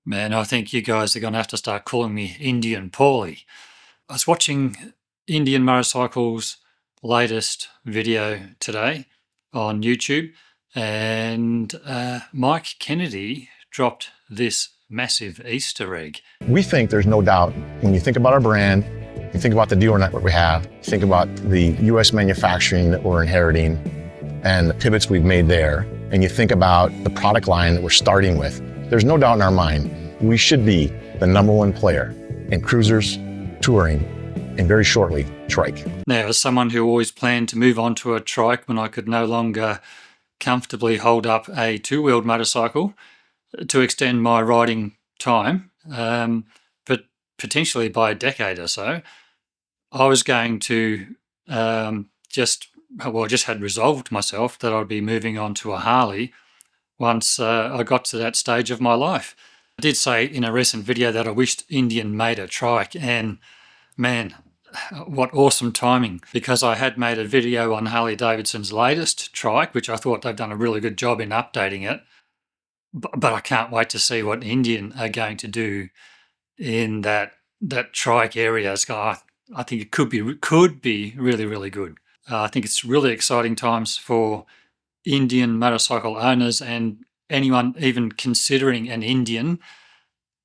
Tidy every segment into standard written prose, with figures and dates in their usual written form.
Man, I think you guys are going to have to start calling me Indian Pauly. I was watching Indian Motorcycle's latest video today on YouTube, and Mike Kennedy dropped this massive Easter egg. We think there's no doubt when you think about our brand, you think about the dealer network we have, you think about the US manufacturing that we're inheriting and the pivots we've made there, and you think about the product line that we're starting with, there's no doubt in our mind we should be the #1 player in cruisers, touring, and very shortly, trike. Now, as someone who always planned to move on to a trike when I could no longer comfortably hold up a two-wheeled motorcycle to extend my riding time, but potentially by a decade or so, I was going to just had resolved myself that I'd be moving on to a Harley once I got to that stage of my life. I did say in a recent video that I wished Indian made a trike, and man, what awesome timing, because I had made a video on Harley Davidson's latest trike, which I thought they've done a really good job in updating it. But I can't wait to see what Indian are going to do in that trike area. I think it could be really, really good. I think it's really exciting times for Indian motorcycle owners and anyone even considering an Indian.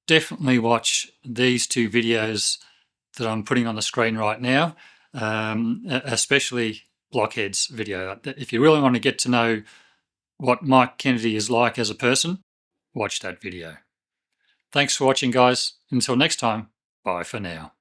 Definitely watch these two videos that I'm putting on the screen right now, especially Blockhead's video. If you really want to get to know what Mike Kennedy is like as a person, watch that video. Thanks for watching, guys. Until next time, bye for now.